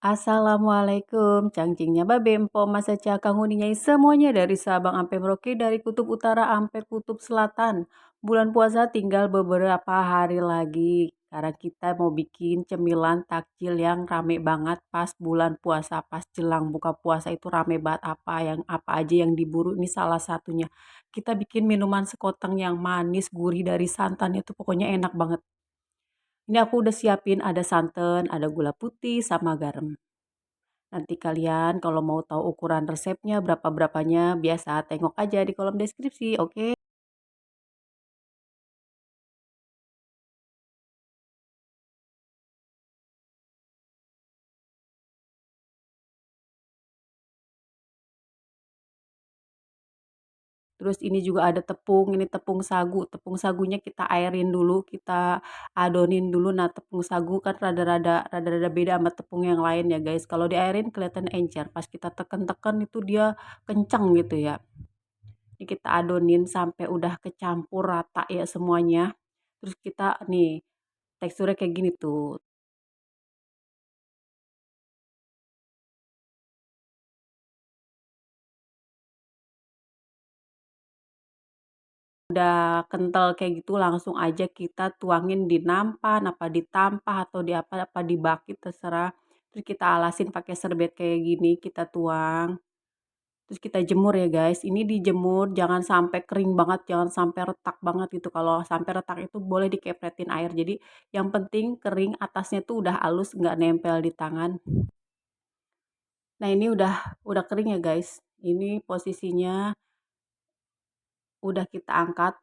Assalamualaikum, cangcingnya babe, empo, masa cakang uninyai semuanya dari Sabang sampai Merauke, dari kutub utara sampai kutub selatan. Bulan puasa tinggal beberapa hari lagi. Karena kita mau bikin cemilan takjil yang rame banget pas bulan puasa, pas jelang buka puasa itu rame banget apa aja yang diburu ini salah satunya. Kita bikin minuman sekoteng yang manis, gurih dari santan itu pokoknya enak banget. Ini aku udah siapin ada santan, ada gula putih sama garam. Nanti kalian kalau mau tahu ukuran resepnya berapa-berapanya biasa tengok aja di kolom deskripsi, oke? Terus ini juga ada tepung, ini tepung sagu. Tepung sagunya kita airin dulu, kita adonin dulu. Nah, tepung sagu kan rada-rada beda sama tepung yang lain ya, guys. Kalau diairin kelihatan encer. Pas kita tekan-tekan itu dia kencang gitu ya. Ini kita adonin sampai udah kecampur rata ya semuanya. Terus kita nih teksturnya kayak gini tuh. Udah kental kayak gitu langsung aja kita tuangin di nampan, apa di tampah atau di apa di baki terserah. Terus kita alasin pakai serbet kayak gini, kita tuang. Terus kita jemur ya guys. Ini dijemur jangan sampai kering banget, jangan sampai retak banget gitu. Kalau sampai retak itu boleh dikepretin air. Jadi yang penting kering, atasnya tuh udah halus, nggak nempel di tangan. Nah, ini udah kering ya guys. Ini posisinya udah kita angkat.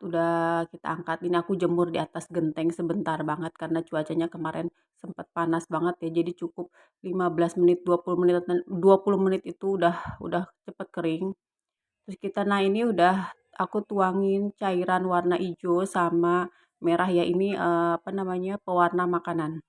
Ini aku jemur di atas genteng sebentar banget karena cuacanya kemarin sempat panas banget ya. Jadi cukup 15 menit, 20 menit, 20 menit itu udah cepet kering. Terus nah ini udah aku tuangin cairan warna hijau sama merah ya, ini apa namanya, pewarna makanan.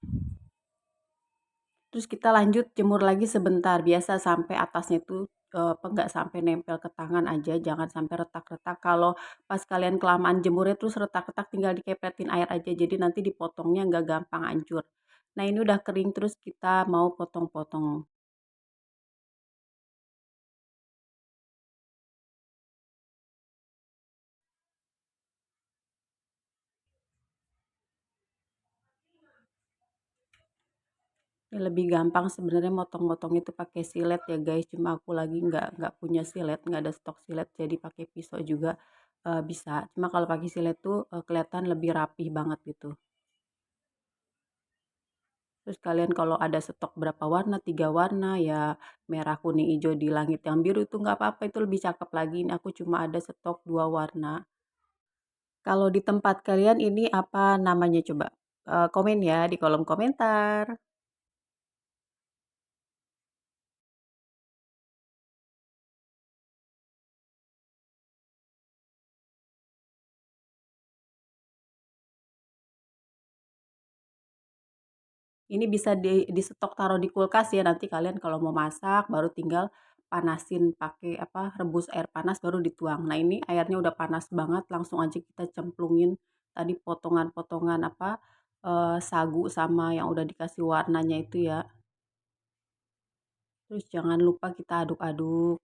Terus kita lanjut jemur lagi sebentar, biasa sampai atasnya itu apa enggak sampai nempel ke tangan aja, jangan sampai retak-retak. Kalau pas kalian kelamaan jemurnya terus retak-retak tinggal dikepetin air aja, jadi nanti dipotongnya enggak gampang hancur. Nah, ini udah kering terus kita mau potong-potong. Ini lebih gampang sebenarnya motong-motong itu pakai silet ya guys, cuma aku lagi nggak punya silet, nggak ada stok silet, jadi pakai pisau juga bisa. Cuma kalau pakai silet tuh kelihatan lebih rapih banget gitu. Terus kalian kalau ada stok berapa warna, 3 warna ya, merah, kuning, hijau, di langit yang biru itu nggak apa-apa, itu lebih cakep lagi. Ini aku cuma ada stok 2 warna. Kalau di tempat kalian ini apa namanya coba? Komen ya di kolom komentar. Ini bisa di stok taruh di kulkas ya, nanti kalian kalau mau masak baru tinggal panasin pakai apa, rebus air panas baru dituang. Nah, ini airnya udah panas banget, langsung aja kita cemplungin tadi potongan-potongan apa, sagu sama yang udah dikasih warnanya itu ya. Terus jangan lupa kita aduk-aduk.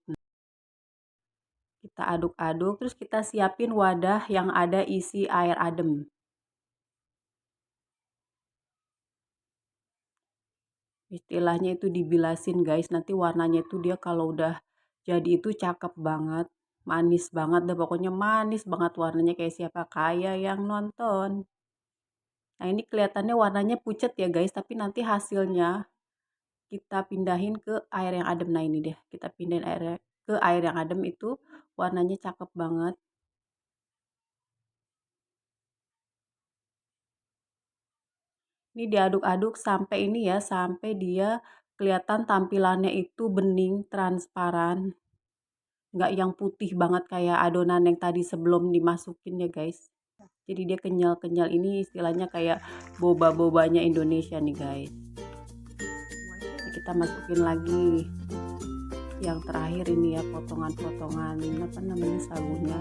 Kita aduk-aduk, terus kita siapin wadah yang ada isi air adem. Istilahnya itu dibilasin guys, nanti warnanya itu dia kalau udah jadi itu cakep banget, manis banget deh, pokoknya manis banget warnanya kayak siapa? Kayak yang nonton. Nah, ini kelihatannya warnanya pucet ya guys, tapi nanti hasilnya kita pindahin ke air yang adem. Nah, ini deh, kita pindahin ke air yang adem itu warnanya cakep banget. Ini diaduk-aduk sampai ini ya, sampai dia kelihatan tampilannya itu bening, transparan. Nggak yang putih banget kayak adonan yang tadi sebelum dimasukin ya guys. Jadi dia kenyal-kenyal, ini istilahnya kayak boba-bobanya Indonesia nih guys. Nah, kita masukin lagi yang terakhir ini ya, potongan-potongan apa namanya, sagunya.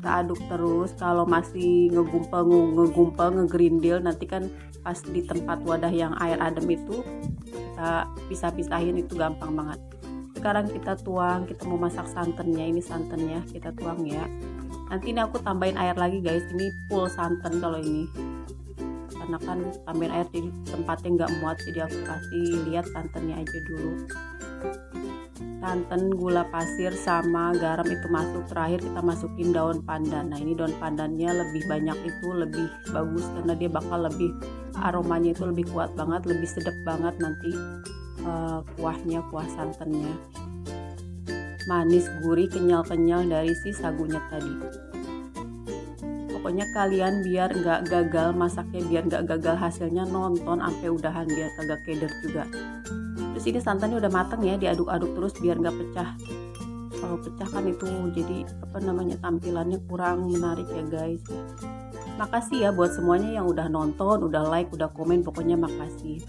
kita aduk terus. Kalau masih ngegumpal ngegrindil, nanti kan pas di tempat wadah yang air adem itu kita pisah-pisahin, itu gampang banget. Sekarang kita tuang, kita mau masak santannya. Ini santannya kita tuang ya. Nanti ini aku tambahin air lagi guys, ini full santan kalau ini, karena kan tambahin air jadi tempatnya nggak muat, jadi aku kasih lihat santannya aja dulu. Santan, gula pasir sama garam itu masuk. Terakhir kita masukin daun pandan. Nah ini daun pandannya lebih banyak, itu lebih bagus karena dia bakal lebih, aromanya itu lebih kuat banget, lebih sedap banget nanti kuahnya, kuah santannya manis, gurih, kenyal-kenyal dari si sagunya tadi. Pokoknya kalian biar nggak gagal masaknya, biar nggak gagal hasilnya, nonton sampai udahan biar kagak keder juga. Terus ini santannya udah mateng ya, diaduk-aduk terus biar nggak pecah. Kalau pecah kan itu jadi tampilannya kurang menarik ya guys. Makasih ya buat semuanya yang udah nonton, udah like, udah komen, pokoknya makasih.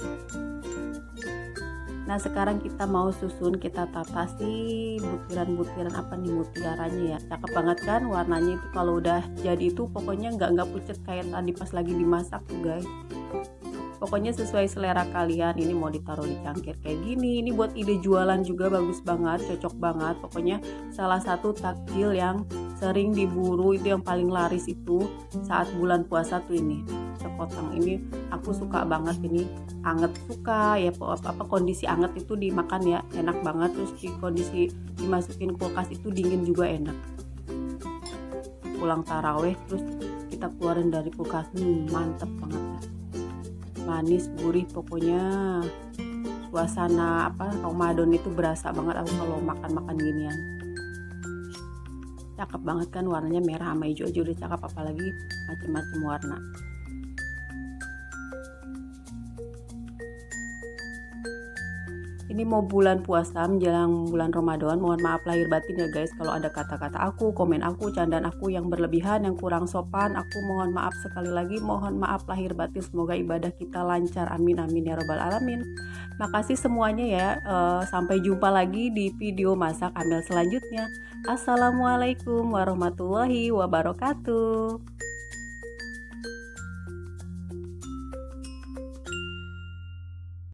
Nah sekarang kita mau susun, kita tata sih butiran-butiran mutiaranya ya. Cakep banget kan warnanya itu, kalau udah jadi itu pokoknya nggak pucet kayak tadi pas lagi dimasak tuh guys. Pokoknya sesuai selera kalian. Ini mau ditaruh di cangkir kayak gini, ini buat ide jualan juga bagus banget, cocok banget. Pokoknya salah satu takjil yang sering diburu, itu yang paling laris itu saat bulan puasa tuh ini sepotong. Ini aku suka banget, ini anget suka ya, kondisi anget itu dimakan ya enak banget. Terus di kondisi dimasukin kulkas itu dingin juga enak. Pulang taraweh terus kita keluarin dari kulkas, mantep banget ya. Manis, gurih, pokoknya suasana Ramadan itu berasa banget aku kalau makan ginian. Cakep banget kan warnanya, merah sama hijau aja udah cakep, apalagi macam-macam warna. Ini mau bulan puasa menjelang bulan Ramadan. Mohon maaf lahir batin ya guys, kalau ada kata-kata aku, komen aku, candaan aku yang berlebihan, yang kurang sopan, aku mohon maaf sekali lagi, mohon maaf lahir batin. Semoga ibadah kita lancar, amin amin ya robbal alamin. Makasih semuanya ya. Sampai jumpa lagi di video masak Amel selanjutnya. Assalamualaikum warahmatullahi wabarakatuh.